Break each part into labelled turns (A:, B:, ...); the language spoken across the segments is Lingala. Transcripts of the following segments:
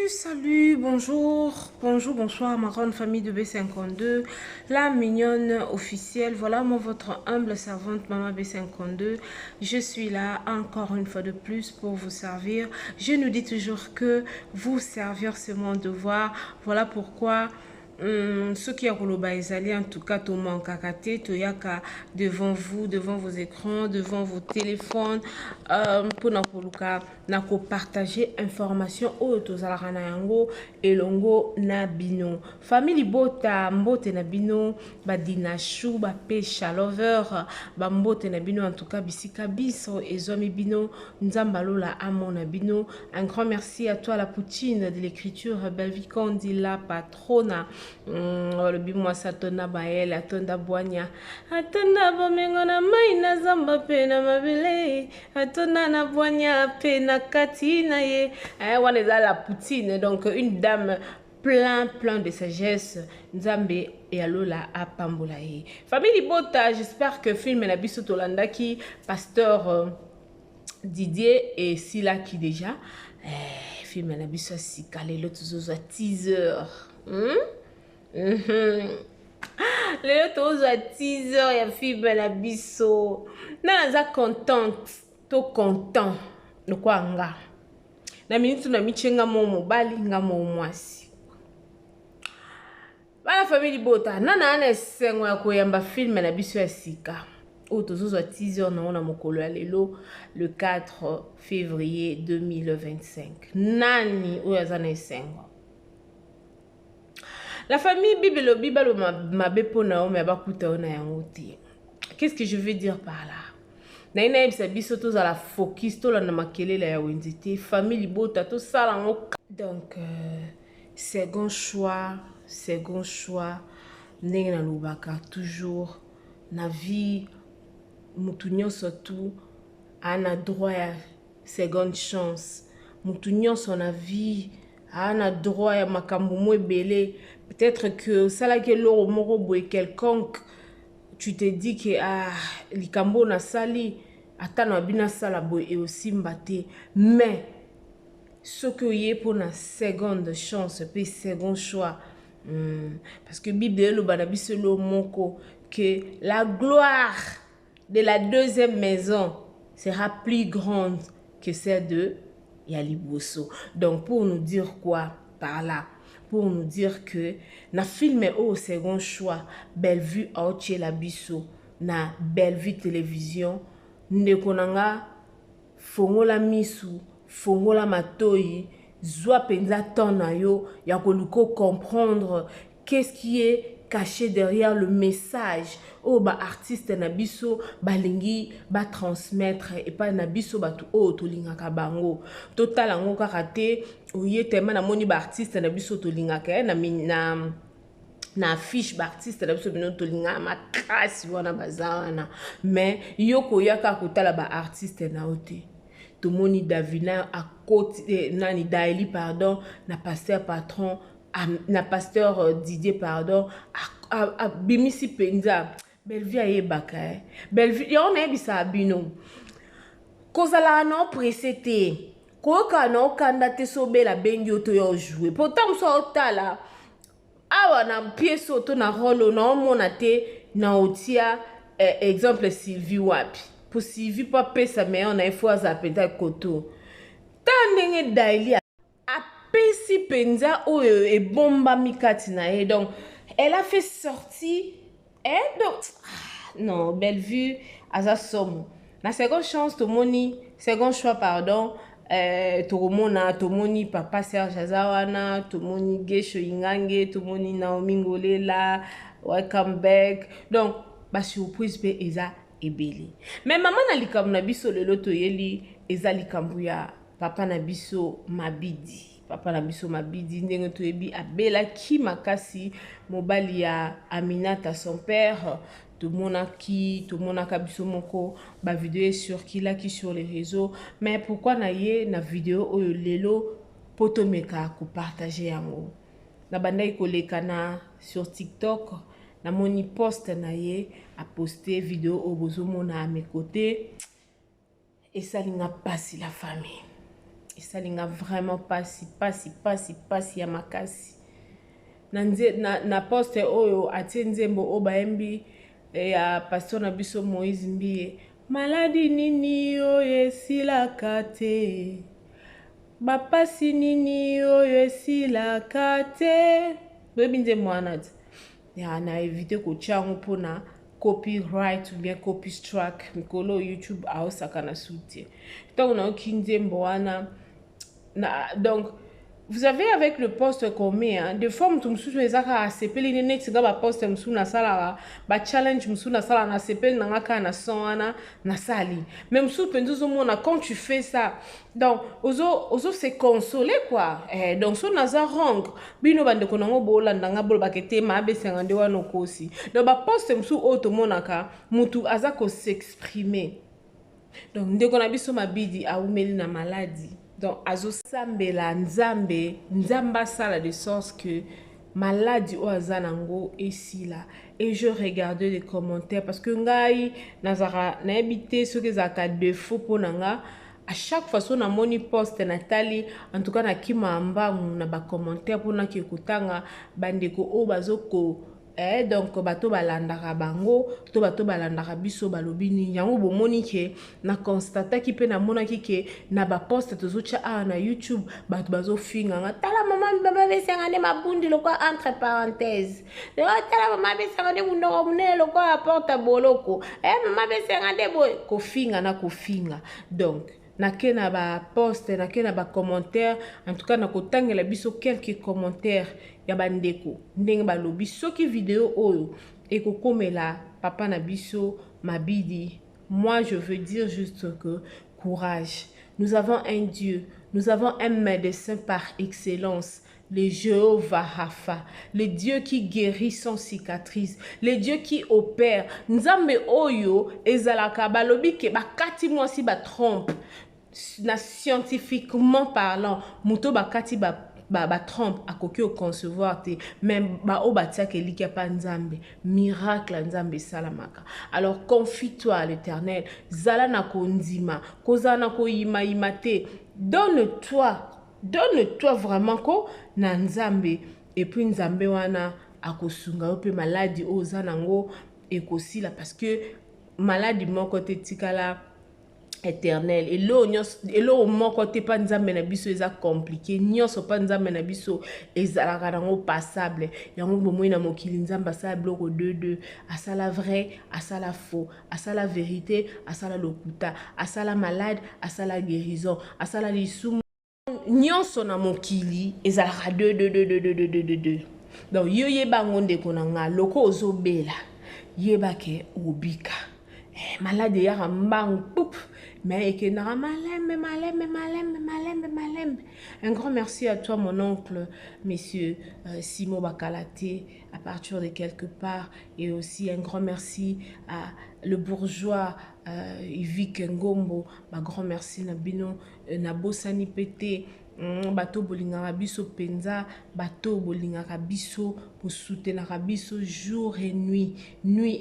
A: Salut, bonjour, ma grande famille de B52, la mignonne officielle. Voilà, moi, votre humble servante, Maman B52. Je suis là encore une fois de plus pour vous servir. Je nous dis toujours que vous servir, c'est mon devoir. Voilà pourquoi. Ce qui est Koloba Ezali, en tout cas, tout mon kakate, toyaka devant vous, devant vos écrans, devant vos téléphones, pour n'apoluka, nako partager information au tozalaka na yango elongo na bino. Famille bota mbote na bino, ba dinashu, ba pesha lover, ba mbote na bino, en tout cas, bisika biso, ezomi bino, nzamba lola amon na bino. Un grand merci à toi, la poutine de l'écriture, Belvikondi, la patrona. Le bimwa satona bael atonda boanya atonda bomengo na mai na zamba pe na mabele atonda na boanya pe na katina ye wana eza la poutine, donc une dame plein de sagesse. Nzambe et alola a pambola ye. Famille Bota, j'espère que film na biso tolandaki pasteur Didier et Sila qui déjà film na biso sikale l'autre zozo teaser. Lelo toza teaser ya film na biso. Naza contente, to content. Lokwa nga. Na minute na michenga mo mobali nga mo mwasi. Bana famille Bota, nana ana esengo ya koyamba film na biso ya sika. O toza teaser na ona mokolo ya lelo le 4 février 2025. Nani oyo azana esengo? La famille Bibelo Bibalo mabe pona o me abakuta ona yango te. Qu'est-ce que je veux dire par là? Na ina ebisa biso toza la focus to la na makelela ya wenzite famille Bota to sala ngo. Donc second choix ndenge na lubaka toujours na vie mutu nyonso tu ana droit ya seconde chance. Mutu nyonso na vie ana droit ya makambo mo ebele. Peut-être que ça là que l'eau moro boy quelconque, tu te dis que likambo na sali atano abina sala boy et aussi mbate, mais ce que y est pour la seconde chance puis second choix, parce que Bible le banabiso lo moko que la gloire de la deuxième maison sera plus grande que celle de Yaliboso. Donc pour nous dire quoi par là? Pour nous dire que na film au second choix Bellevue Aoche la biso na Bellevue télévision ndekonanga fongola misu fongola matoi zwa penza tona yo ya koluko comprendre qu'est-ce qui est caché derrière le message o ba artiste na biso balingi ba transmettre et pas na biso batu o tolingaka bango total ngo karaté oye tellement na moni ba artiste na biso tolingaka na affiche ba artiste na biso bino tolinga makasi wana bazana mais yoko yaka kotala ba artiste na ote to moni Davina à côté nani Daeli pardon na pasteur patron na pasteur Didier pardon a bimisi penza Bellevue ayebaka Bellevue yo na ebisa abino kozala na presete koka na okanda te sobela bengi oto yo jouer pourtant so otala awa na pièce oto na rôle na omona te na otia exemple Sylvie wapi pour Sylvie pas pesa mais on a fois za penta koto tandenge Daili apesi penza oyo e bomba mikati na ye donc elle a fait sortir donc non Bellevue aza somo na seconde chance to moni second choix pardon tomoni papa Serge Azawana tomoni Gesho Ingange tomoni Naomi Ngolela welcome back donc ba surprise pe eza ebeli mais maman na likambo na biso lelo toyeli eza likambo ya papa na biso Mabidi ndenge toyebi abela ki makasi mobali ya Aminata son père tomonaka biso moko ba vidéo sur kilaki sur les réseaux mais pourquoi na ye na vidéo oyo lelo poto meka ko partager yango na bandai koleka na sur TikTok na moni post na ye a posté vidéo au bozomona à mes côtés et ça linga pasi la famille ça linga vraiment pasi ya makasi na poste oyo atie nzembo o baembi ya pasteur na biso Moïse Mbie maladi nini oyo esilaka te bapasi nini oyo esilaka te boyebi nzembo wana ti ya na évité kotia yango mpona copyright ou bien copy strike mikolo YouTube aosaka na soutien ntango nayoki nzembo wana donc vous avez avec le poste qu'on met hein, de fois mutu mususu ezaka asepeli nene tinga ba poste mususu na sala ba challenge mususu na sala na sepeli na ngaka na son wana na sali même mususu penduzo mona quand tu fais ça donc ozo se consoler quoi donc so naza wrong bino bande ko nango bolanda nga bolo bakete ma besenga nde wana kosi donc ba poste mususu auto monaka mutu aza ko s'exprimer donc ndeko na biso mabidi aumeli na maladie. Donc, azo sambela nzamba sala de sorte que maladie o azanango esila. Et je regardais les commentaires parce que ngai nazara na habité ce que zaka défaut pour nanga à chaque fois son amoni poste Nathalie en tout cas na kima mbangu na ba commentaire pour na ki kutanga bandeko o bazoko donc bato balandaka bango to bato balandaka biso balobi nini yango bomoni ke na constata ki pe na mona ki ke na ba poste tozocha na YouTube bato bazofinga nga tala mama besenga ne mabundi lokwa entre parenthèses tala mama besenga ne mundoko munene lokwa apporta boloko mama besenga ne boy kofinga na kofinga donc nake na ba poste nake na ba commentaire en tout cas na kotangela biso quelques commentaires ya bandeko ndenge balobi soki vidéo oyo ekokomela papa na biso mabidi moi je veux dire juste que courage nous avons un Dieu nous avons un médecin par excellence le Jéhovah Rapha, le Dieu qui guérit sans cicatrice, le Dieu qui opère. Nzambe oyo ezalaka balobi ke bakati mwasi ba trompe na scientifiquement parlant muto bakati ba trompe akoki o concevoir te même ba o batia ke likia pa nzambe miracle nzambe salamaka. Alors confie-toi à l'Éternel, zala na kondima, kozala na koyima imate, donne-toi vraiment ko na nzambe et puis nzambe wana akosunga ope maladie ozanango ekosila parce que maladie moko te tikala éternel et lo moko te pa nzambe na biso eza compliqué nyonso pa nzambe na biso ezalaka nango passable yango bomoi na mokili nzambe asala biloko deux asala vrai asala faux asala vérité asala lokuta asala malade asala guérison asala lisumu nyonso na mokili ezalaka deux donc yo yeba ngonde konanga loko ozobela yeba ke obika malade ya mbangu poup mais que malembe. Un grand merci à toi mon oncle monsieur Simo Bakalate à partir de quelque part et aussi un grand merci à le bourgeois Yvick Ngombo un grand merci na bino na bosani pété bato bolingaka biso penza bato bolingaka biso soutenaka biso jour et nuit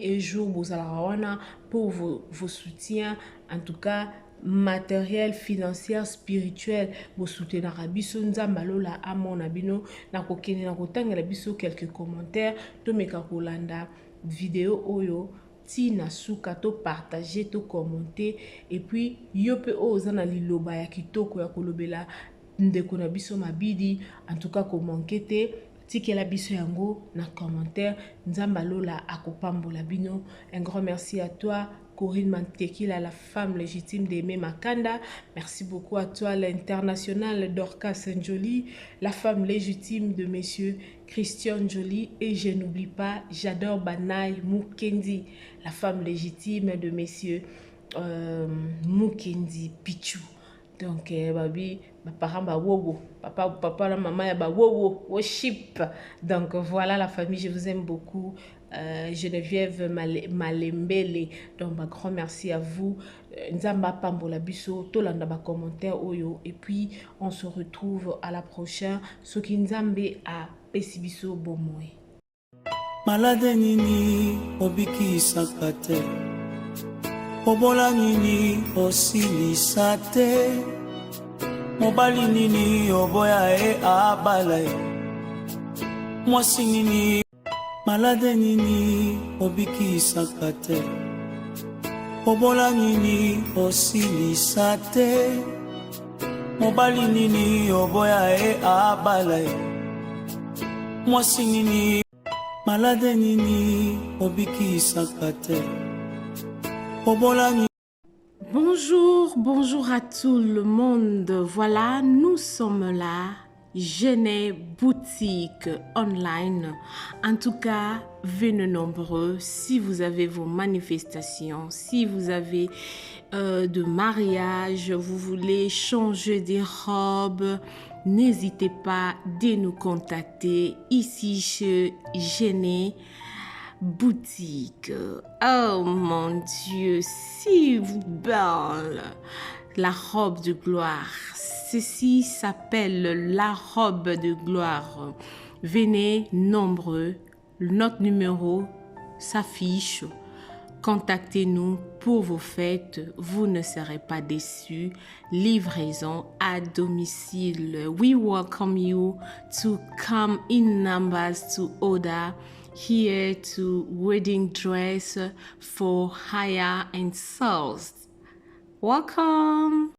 A: et jour bozalaka wana pour vos soutiens en tout cas matériel financier spirituel bo soutenaka biso nzamba lola amona bino na kokene na kotangela biso quelques commentaires to meka kolanda vidéo oyo tina suka to partager to commenter et puis yope ozana liloba ya kitoko ya kolobela ndeko na biso mabidi en tout cas komanke te tikela biso yango na commentaire nzamba lola akopambola bino. Un grand merci à toi Corinne Mantekila, la femme légitime d'Aimé Makanda. Merci beaucoup à toi l'international Dorcas Saint-Joly, la femme légitime de messieurs Christian Joly. Et je n'oublie pas, j'adore Banaï Mukendi, la femme légitime de messieurs Mukendi Pichou. Donc, babi, parents ba wowo, papa la maman ya ba wowo, worship. Donc voilà la famille, je vous aime beaucoup. Geneviève Malembele, donc grand merci à vous. Nzamba Pambola Biso, tolanda ba commentaire oyo et puis on se retrouve à la prochaine. Soki Nzambe a pesibiso bomoy.
B: Malade nini obiki sakate. Obola nini osilisate mobali nini oboya abala ye, mwasi nini malade nini obikisaka te, obola nini osilisa te, mobali nini oboya abala ye, mwasi nini malade nini obikisaka te, obola nini.
A: Bonjour, bonjour à tout le monde. Voilà, nous sommes là, Gene Boutique Online. En tout cas, venez nombreux. Si vous avez vos manifestations, si vous avez de mariage, vous voulez changer des robes, n'hésitez pas de nous contacter ici chez Gene Boutique. Oh mon Dieu, si vous belle, la robe de gloire. Ceci s'appelle la robe de gloire. Venez nombreux, notre numéro s'affiche. Contactez-nous pour vos fêtes, vous ne serez pas déçus. Livraison à domicile. We welcome you to come in numbers to order here to wedding dress for hire and sales. Welcome.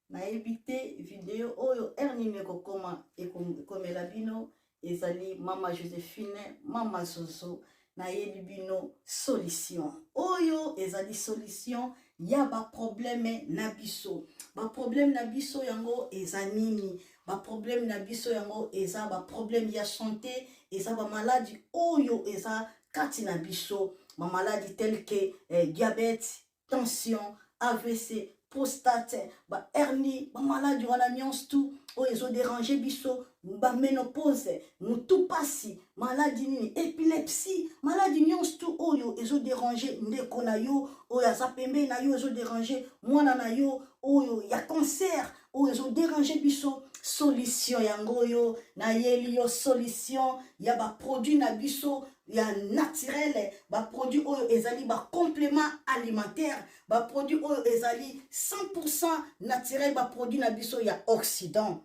C: naebite video oyo ernime kokoma ekomela bino ezali mama Joséphine mama Zozo nayebi bino solution oyo ezali solution ya ba problème na biso yango eza nini ba problème na biso yango eza ba problème ya santé eza ba maladie oyo eza kati na biso ba maladie telle que diabète, tension, AVC, prostate, ba hernie, ba maladie wana nyonso tout oyo ezo déranger biso, ba ménopause, mutu pasi, maladie nini, épilepsie, maladie nyonso tout oyo ezo déranger ndeko na yo, oyo aza pembe na yo ezo déranger mwana na yo, oyo ya cancer, oyo ezo déranger biso, solution yango yo, na yeli yo solution, ya ba produit na biso, ya naturel, ba produit oyo ezali ba complément alimentaire, ba produit oyo ezali 100% naturel, ba produit na biso ya Occident.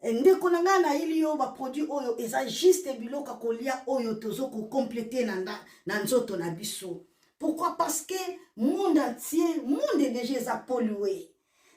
C: Ndeko na nga na ili yo ba produit oyo eza juste biloko kolia oyo tozo ko compléter na nzoto na biso. Pourquoi? Parce que monde entier, monde déjà eza pollué.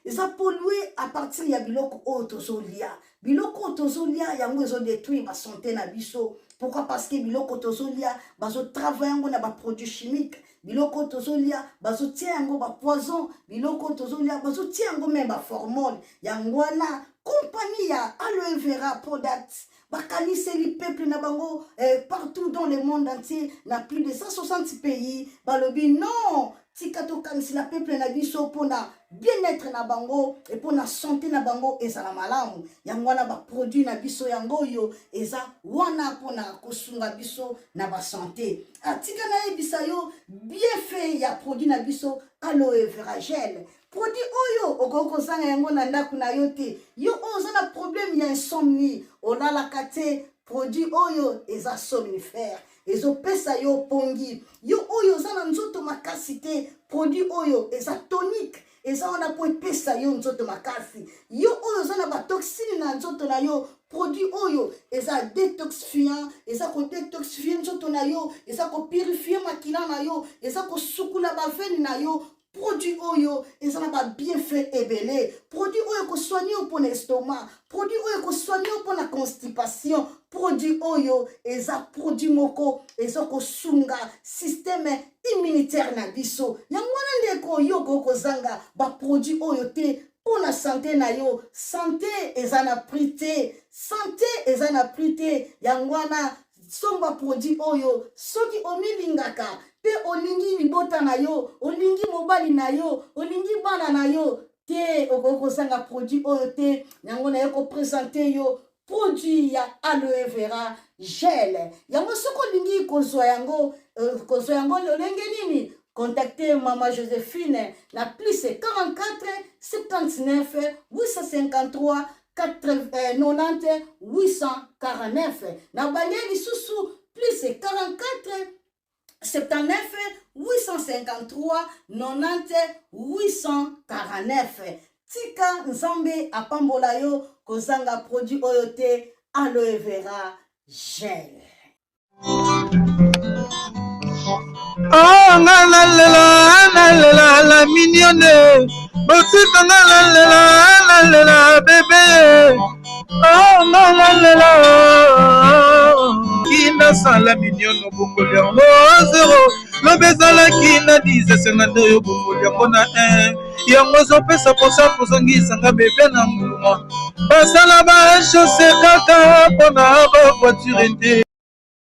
C: Eza pollué à partir ya biloko oyo tozo lia. Biloko tozo lia yango ezo détruire ba santé na biso. Pourquoi? Parce que biloko tozo lia bazo travailler yango na ba produits chimiques. Biloko tozo lia bazo tia yango ba poison. Biloko tozo lia bazo tia yango même ba hormone. Yango wana compagnie ya aloe vera products bakaniseli peuple na bango partout dans le monde entier na plus de 160 pays balobi non tika to kanisi la peuple na biso pona bien-être na bango et pona santé na bango ezala malamu yango wana ba produit na biso yango yo eza wana pona kosunga biso na ba santé atika na ebisa yo bien fait ya produit na biso aloe vera gel. Produit oyo okoko zanga yango na ndaku na yo te yo oza na problème ya insomnie olala kate produit oyo eza somnifère ezo pesa yo pongi yo oyo oza na nzoto makasi te produit oyo eza tonique eza wana po pesa yo nzoto makasi yo oyo oza na ba toxine na nzoto na yo produit oyo eza détoxifiant eza ko détoxifier nzoto na yo eza ko purifier makila na yo eza ko sukula ba veine na yo. Produit oyo ezana ba bienfait ebele produit oyo ko soigner pour l'estomac produit oyo ko soigner pour la constipation produit oyo eza produit moko eza ko sunga système immunitaire na biso yango wana ndeko yo ko zanga ba produit oyo te pour la santé na yo santé ezana prité santé ezana prité yango wana somba produit oyo soki omilingaka pe olingi libota na yo olingi mobali na yo olingi bana na yo te okosanga produit oyo te yango na yo ko présenter yo produit ya aloe vera gel yango soko olingi kozwa yango lolenge nini contactez Maman Joséphine la plus 44 79 853 90 849 na bangeli susu plus 44 79 853 90 849 tika nzambe apambola yo kozanga produit oyo te aloe vera gel.
D: Oh la la mignonne, botika la bébé. Oh la kina sala mignonne bokoli yango 0 lobezala kina 10 sengando yo bokoli yango na 1 yango zopesa posa kozongisanga bebe na mbuma basala ba chausse kaka mpona ba voiture te.